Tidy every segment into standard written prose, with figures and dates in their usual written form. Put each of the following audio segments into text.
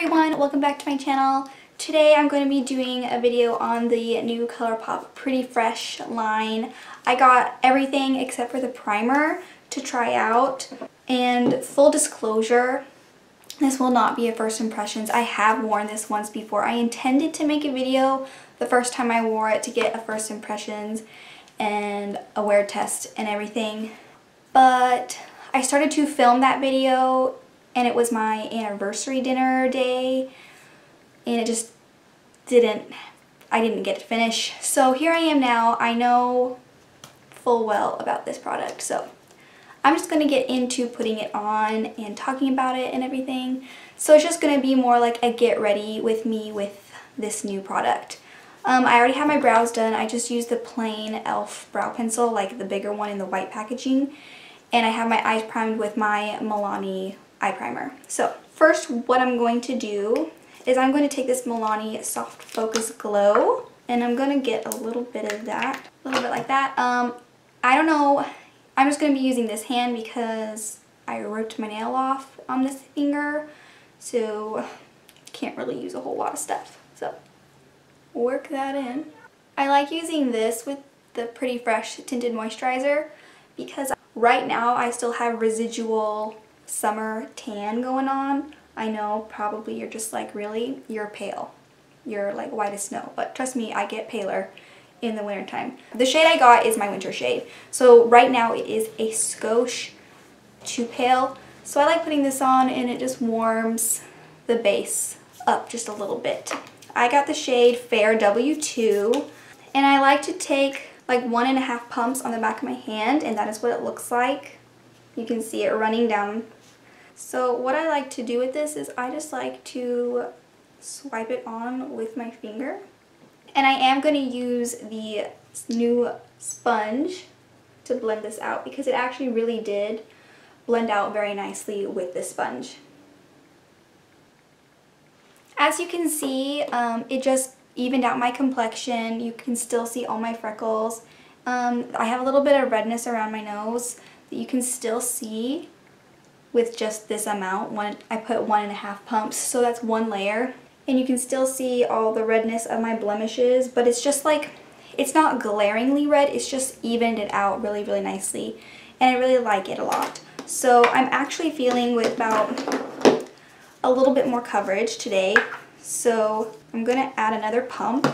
everyone, welcome back to my channel. Today I'm going to be doing a video on the new Colourpop Pretty Fresh line. I got everything except for the primer to try out, and full disclosure, this will not be a first impressions. I have worn this once before. I intended to make a video the first time I wore it to get a first impressions and a wear test and everything, but I started to film that video and it was my anniversary dinner day and it just I didn't get to finish. So here I am now. I know full well about this product, so I'm just going to get into putting it on and talking about it and everything. So it's just going to be more like a get ready with me with this new product. I already have my brows done. I just used the plain e.l.f. brow pencil, like the bigger one in the white packaging. And I have my eyes primed with my Milani eye primer. So first what I'm going to do is I'm going to take this Milani Soft Focus Glow and I'm going to get a little bit of that, a little bit like that. I don't know, I'm just going to be using this hand because I ripped my nail off on this finger, so can't really use a whole lot of stuff. So work that in. I like using this with the Pretty Fresh Tinted Moisturizer because right now I still have residual summer tan going on. I know probably you're just like, really? You're pale. You're like white as snow. But trust me, I get paler in the wintertime. The shade I got is my winter shade. So right now it is a skosh too pale. So I like putting this on and it just warms the base up just a little bit. I got the shade Fair W2 and I like to take like 1.5 pumps on the back of my hand, and that is what it looks like. You can see it running down. So what I like to do with this is I just like to swipe it on with my finger. And I am going to use the new sponge to blend this out because it actually really did blend out very nicely with this sponge. As you can see, it just evened out my complexion. You can still see all my freckles. I have a little bit of redness around my nose that you can still see with just this amount. I put 1.5 pumps, so that's one layer. And you can still see all the redness of my blemishes, but it's just like, it's not glaringly red, it's just evened it out really, really nicely. And I really like it a lot. So I'm actually feeling with about a little bit more coverage today. So I'm gonna add another pump.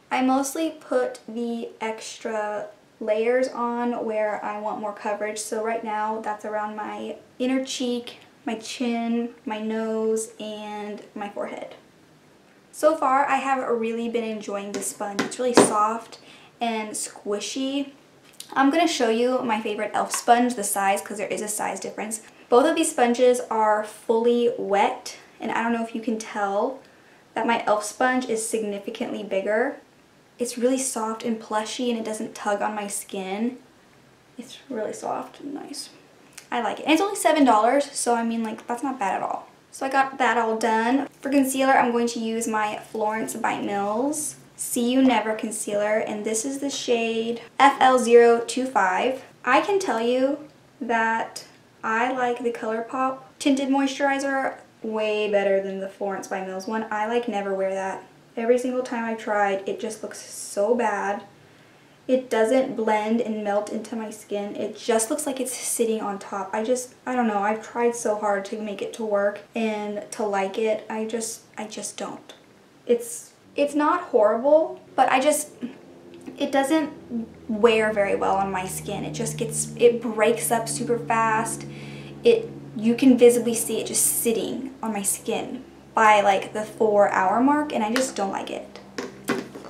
I mostly put the extra layers on where I want more coverage. So right now that's around my inner cheek, my chin, my nose, and my forehead. So far I have really been enjoying this sponge. It's really soft and squishy. I'm going to show you my favorite e.l.f. sponge, the size, because there is a size difference. Both of these sponges are fully wet, and I don't know if you can tell that my e.l.f. sponge is significantly bigger. It's really soft and plushy and it doesn't tug on my skin. It's really soft and nice. I like it. And it's only $7, so I mean, like, that's not bad at all. So I got that all done. For concealer, I'm going to use my Florence by Mills See You Never concealer, and this is the shade FL025. I can tell you that I like the Colourpop tinted moisturizer way better than the Florence by Mills one. I like never wear that. Every single time I've tried, it just looks so bad. It doesn't blend and melt into my skin. It just looks like it's sitting on top. I don't know. I've tried so hard to make it to work and to like it. I just don't. It's not horrible, but it doesn't wear very well on my skin. It breaks up super fast. You can visibly see it just sitting on my skin by like the 4-hour mark, and I just don't like it.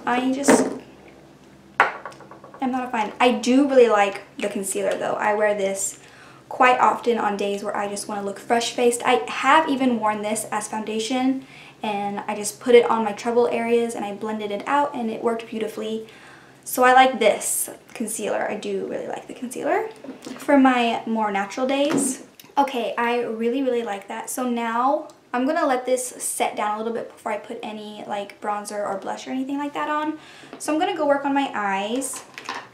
I'm not a fan. I do really like the concealer though. I wear this quite often on days where I just want to look fresh faced. I have even worn this as foundation, and I just put it on my trouble areas and I blended it out and it worked beautifully. So I like this concealer. I do really like the concealer for my more natural days. Okay, I really, really like that. So now I'm going to let this set down a little bit before I put any like bronzer or blush or anything like that on. So I'm going to go work on my eyes.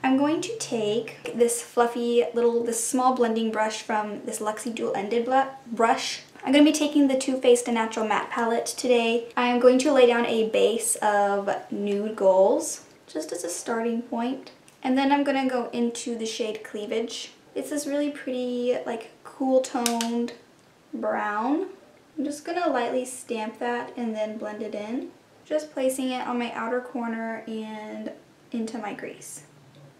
I'm going to take this fluffy this small blending brush from this Luxie dual-ended brush. I'm going to be taking the Too Faced Natural Matte palette today. I am going to lay down a base of nude goals, just as a starting point. And then I'm going to go into the shade Cleavage. It's this really pretty, like, cool toned brown. I'm just going to lightly stamp that and then blend it in. Just placing it on my outer corner and into my crease.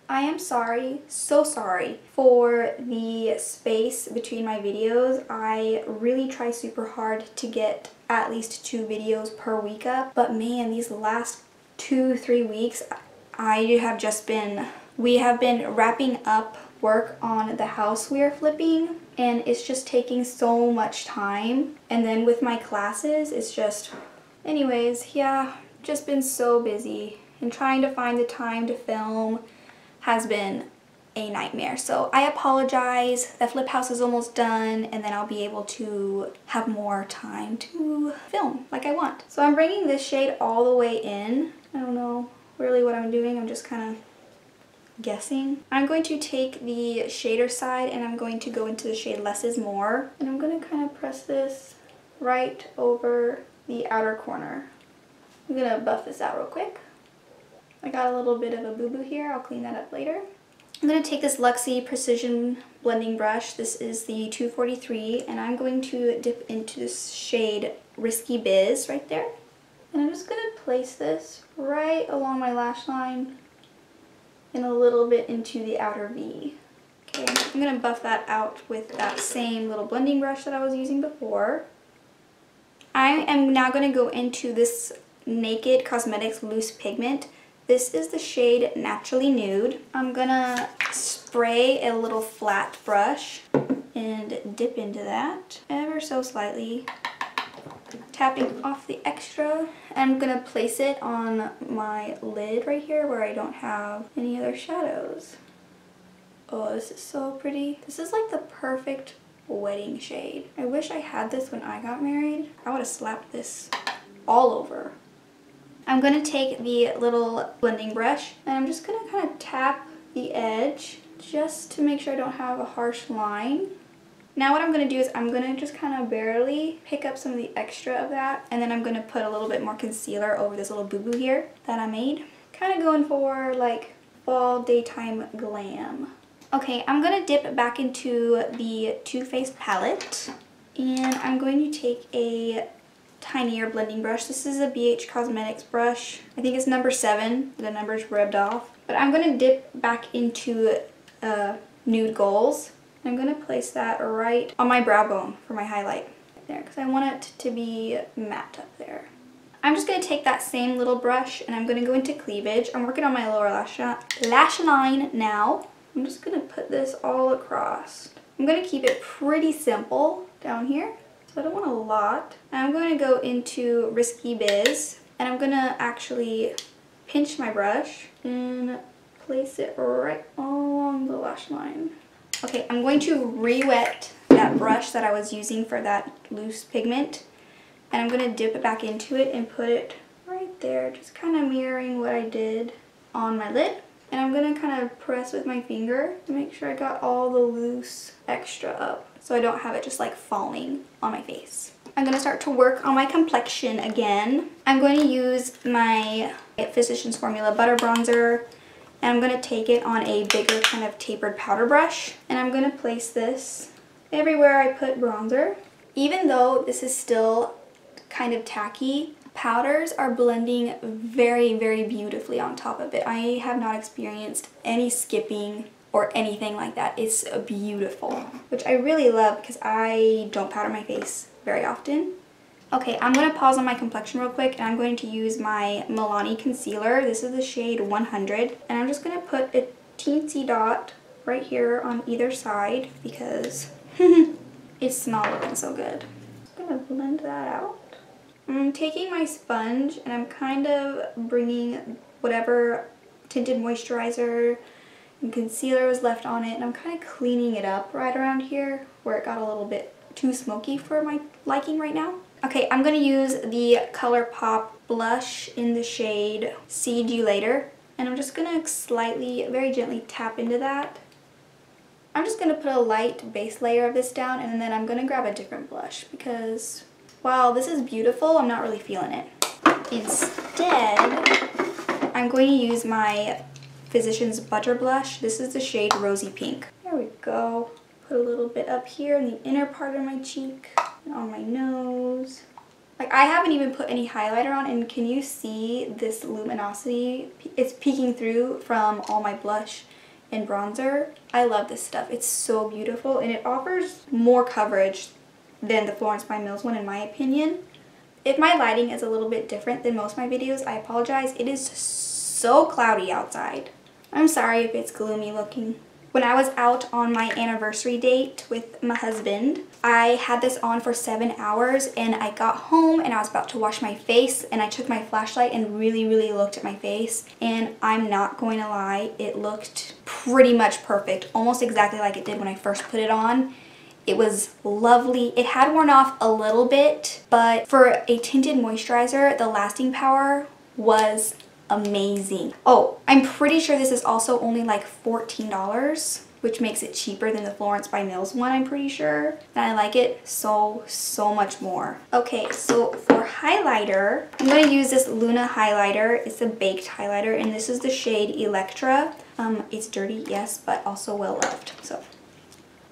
I am sorry, so sorry for the space between my videos. I really try super hard to get at least 2 videos per week up, but man, these last 2-3 weeks we have been wrapping up work on the house we are flipping, and it's just taking so much time. And then with my classes, it's just, anyways, yeah, just been so busy, and trying to find the time to film has been a nightmare. So I apologize. The flip house is almost done, and then I'll be able to have more time to film like I want. So I'm bringing this shade all the way in. I don't know really what I'm doing. I'm just kind of guessing. I'm going to take the shader side and I'm going to go into the shade Less is More. And I'm going to kind of press this right over the outer corner. I'm going to buff this out real quick. I got a little bit of a boo-boo here. I'll clean that up later. I'm going to take this Luxie Precision Blending Brush. This is the 243, and I'm going to dip into this shade Risky Biz right there. And I'm just going to place this right along my lash line and a little bit into the outer V. Okay, I'm going to buff that out with that same little blending brush that I was using before. I am now going to go into this Naked Cosmetics Loose Pigment. This is the shade Naturally Nude. I'm gonna spray a little flat brush and dip into that ever so slightly, tapping off the extra. I'm gonna place it on my lid right here where I don't have any other shadows. Oh, this is so pretty. This is like the perfect wedding shade. I wish I had this when I got married. I would have slapped this all over. I'm going to take the little blending brush and I'm just going to kind of tap the edge just to make sure I don't have a harsh line. Now what I'm going to do is I'm going to just kind of barely pick up some of the extra of that, and then I'm going to put a little bit more concealer over this little boo-boo here that I made. Kind of going for like fall daytime glam. Okay, I'm going to dip back into the Too Faced palette, and I'm going to take a tinier blending brush. This is a BH Cosmetics brush. I think it's number 7. The number's rubbed off. But I'm going to dip back into Nude Goals. I'm going to place that right on my brow bone for my highlight there, because I want it to be matte up there. I'm just going to take that same little brush and I'm going to go into Cleavage. I'm working on my lower lash line now. I'm just going to put this all across. I'm going to keep it pretty simple down here, so I don't want a lot. I'm going to go into Risky Biz, and I'm going to actually pinch my brush and place it right along the lash line. Okay, I'm going to re-wet that brush that I was using for that loose pigment, and I'm going to dip it back into it and put it right there, just kind of mirroring what I did on my lid. And I'm going to kind of press with my finger to make sure I got all the loose extra up, so I don't have it just like falling on my face. I'm going to start to work on my complexion again. I'm going to use my Physicians Formula Butter Bronzer, and I'm going to take it on a bigger kind of tapered powder brush, and I'm going to place this everywhere I put bronzer. Even though this is still kind of tacky, powders are blending very, very beautifully on top of it. I have not experienced any skipping or anything like that. It's beautiful, which I really love because I don't powder my face very often. Okay, I'm going to pause on my complexion real quick, and I'm going to use my Milani concealer. This is the shade 100, and I'm just going to put a teensy dot right here on either side because it's not looking so good. I'm going to blend that out. I'm taking my sponge and I'm kind of bringing whatever tinted moisturizer and concealer was left on it, and I'm kind of cleaning it up right around here where it got a little bit too smoky for my liking right now. Okay, I'm going to use the Colourpop blush in the shade See You Later, and And I'm just gonna slightly, very gently tap into that. I'm just gonna put a light base layer of this down, and then I'm gonna grab a different blush because while this is beautiful, I'm not really feeling it. Instead, I'm going to use my Physicians Butter Blush. This is the shade Rosy Pink. There we go. Put a little bit up here in the inner part of my cheek and on my nose. Like, I haven't even put any highlighter on, and can you see this luminosity? It's peeking through from all my blush and bronzer. I love this stuff. It's so beautiful, and it offers more coverage than the Florence by Mills one in my opinion. If my lighting is a little bit different than most of my videos, I apologize. It is so cloudy outside. I'm sorry if it's gloomy looking. When I was out on my anniversary date with my husband, I had this on for 7 hours, and I got home and I was about to wash my face, and I took my flashlight and really looked at my face, and I'm not going to lie, it looked pretty much perfect, almost exactly like it did when I first put it on. It was lovely. It had worn off a little bit, but for a tinted moisturizer, the lasting power was amazing. Oh, I'm pretty sure this is also only like $14, which makes it cheaper than the Florence by Mills one, I'm pretty sure. And I like it so much more. Okay, so for highlighter, I'm going to use this Luna highlighter. It's a baked highlighter, and this is the shade Electra. It's dirty, yes, but also well loved. So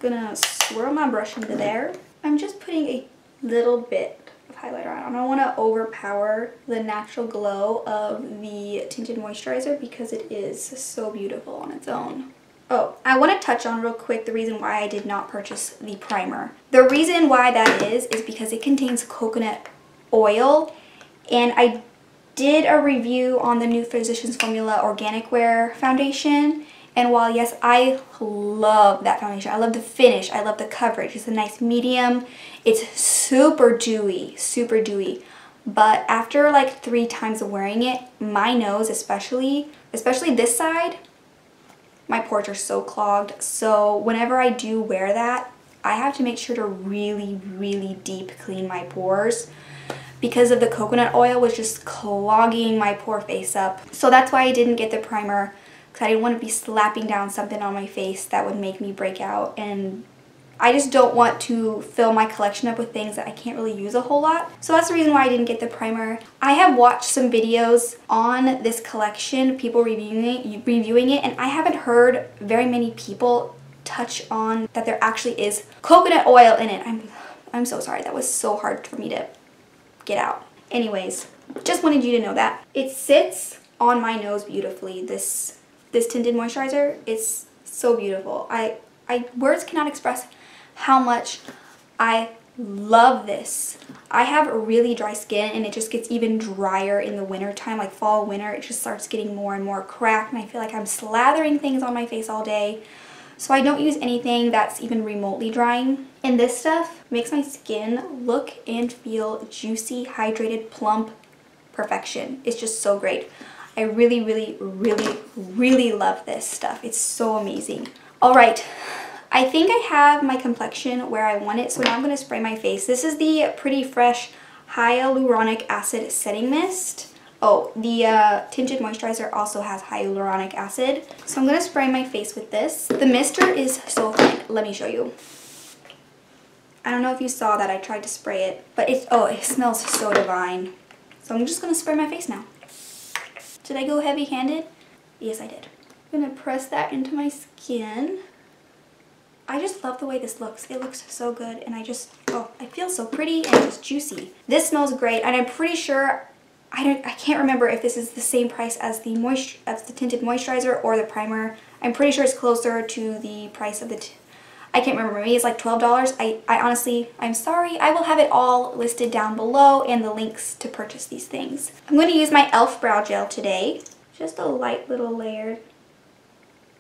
I'm gonna swirl my brush into there. I'm just putting a little bit of highlighter on. I don't want to overpower the natural glow of the tinted moisturizer because it is so beautiful on its own. Oh, I want to touch on real quick the reason why I did not purchase the primer. The reason why that is because it contains coconut oil, and I did a review on the new Physicians Formula Organic Wear foundation. And while yes, I love that foundation, I love the finish, I love the coverage, it's a nice medium, it's super dewy, but after like 3 times of wearing it, my nose especially this side, my pores are so clogged, so whenever I do wear that, I have to make sure to really deep clean my pores because of the coconut oil was just clogging my pore face up. So that's why I didn't get the primer, because I didn't want to be slapping down something on my face that would make me break out, and I just don't want to fill my collection up with things that I can't really use a whole lot. So that's the reason why I didn't get the primer. I have watched some videos on this collection, people reviewing it, and I haven't heard very many people touch on that there actually is coconut oil in it. I'm so sorry, that was so hard for me to get out. Anyways, just wanted you to know that. It sits on my nose beautifully, this tinted moisturizer. It's so beautiful. Words cannot express how much I love this. I have really dry skin, and it just gets even drier in the winter time, like fall, winter. It just starts getting more and more cracked, and I feel like I'm slathering things on my face all day. So I don't use anything that's even remotely drying. And this stuff makes my skin look and feel juicy, hydrated, plump, perfection. It's just so great. I really love this stuff. It's so amazing. All right, I think I have my complexion where I want it, so now I'm going to spray my face. This is the Pretty Fresh Hyaluronic Acid Setting Mist. Oh, the tinted moisturizer also has hyaluronic acid. So I'm going to spray my face with this. The mister is so thin. Let me show you. I don't know if you saw that I tried to spray it, but it smells so divine. So I'm just going to spray my face now. Did I go heavy-handed? Yes, I did. I'm going to press that into my skin. I just love the way this looks. It looks so good, and I feel so pretty and just juicy. This smells great, and I'm pretty sure, I can't remember if this is the same price as the tinted moisturizer or the primer. I'm pretty sure it's closer to the price of the I can't remember, maybe it's like $12. I honestly, I'm sorry. I will have it all listed down below and the links to purchase these things. I'm going to use my e.l.f. brow gel today. Just a light little layer.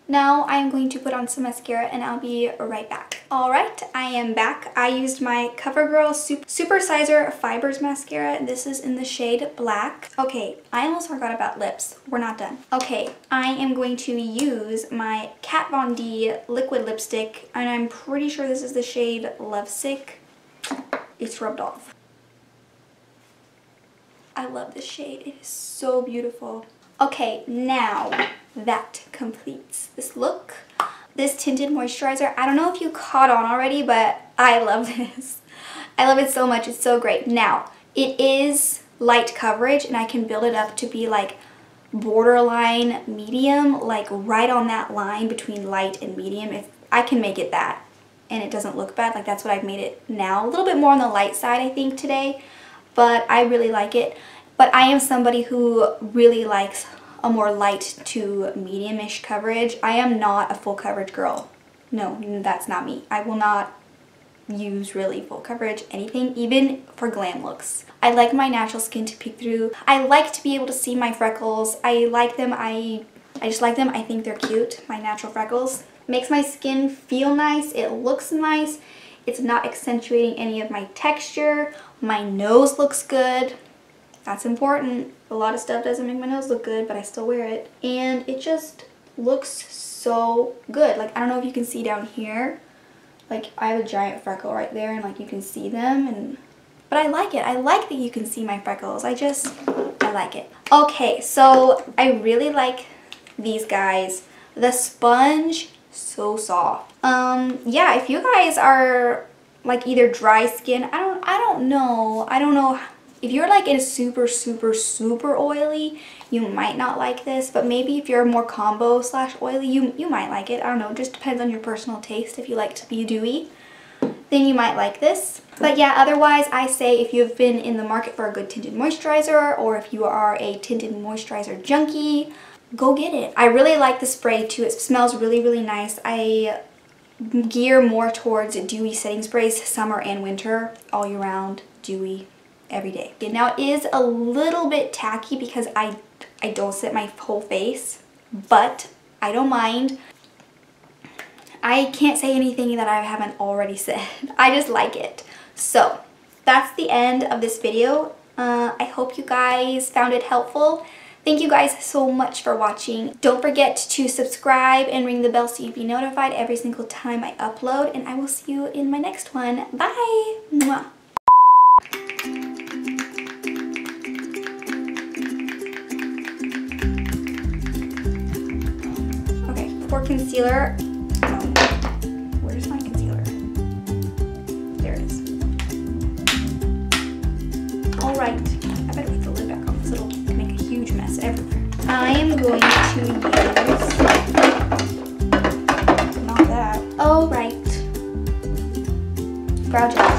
Now I'm going to put on some mascara, and I'll be right back. Alright, I am back. I used my CoverGirl Super Sizer Fibers Mascara. This is in the shade Black. Okay, I almost forgot about lips. We're not done. Okay, I am going to use my Kat Von D liquid lipstick, and I'm pretty sure this is the shade Lovesick. It's rubbed off. I love this shade. It is so beautiful. Okay, now that completes this look. This tinted moisturizer, I don't know if you caught on already, but I love this. I love it so much. It's so great. Now, it is light coverage, and I can build it up to be like borderline medium, like right on that line between light and medium. If I can make it that and it doesn't look bad, like that's what I've made it now. A little bit more on the light side, I think, today, but I really like it. But I am somebody who really likes a more light to medium-ish coverage. I am not a full coverage girl. No, that's not me. I will not use really full coverage anything, even for glam looks. I like my natural skin to peek through. I like to be able to see my freckles. I like them. I just like them. I think they're cute, my natural freckles. Makes my skin feel nice. It looks nice. It's not accentuating any of my texture. My nose looks good. That's important. A lot of stuff doesn't make my nose look good, but I still wear it. And it just looks so good. Like, I don't know if you can see down here. Like, I have a giant freckle right there, and like you can see them, but I like it. I like that you can see my freckles. I like it. Okay, so I really like these guys. The sponge, so soft. Yeah, if you guys are like either dry skin, I don't know. If you're like in super oily, you might not like this, but maybe if you're more combo / oily, you might like it. I don't know, it just depends on your personal taste. If you like to be dewy, then you might like this. But yeah, otherwise I say if you've been in the market for a good tinted moisturizer, or if you are a tinted moisturizer junkie, go get it. I really like the spray too. It smells really nice. I gear more towards dewy setting sprays, summer and winter, all year round, dewy. Every day. Now it is a little bit tacky because I don't set my whole face, but I don't mind. I can't say anything that I haven't already said. I just like it. So that's the end of this video. I hope you guys found it helpful. Thank you guys so much for watching. Don't forget to subscribe and ring the bell so you'll be notified every single time I upload, and I will see you in my next one. Bye! Mwah. For concealer, where's my concealer? There it is. Alright, I better put the lid back on so it'll make a huge mess everywhere. I am going to use, not that, oh right, brow gel.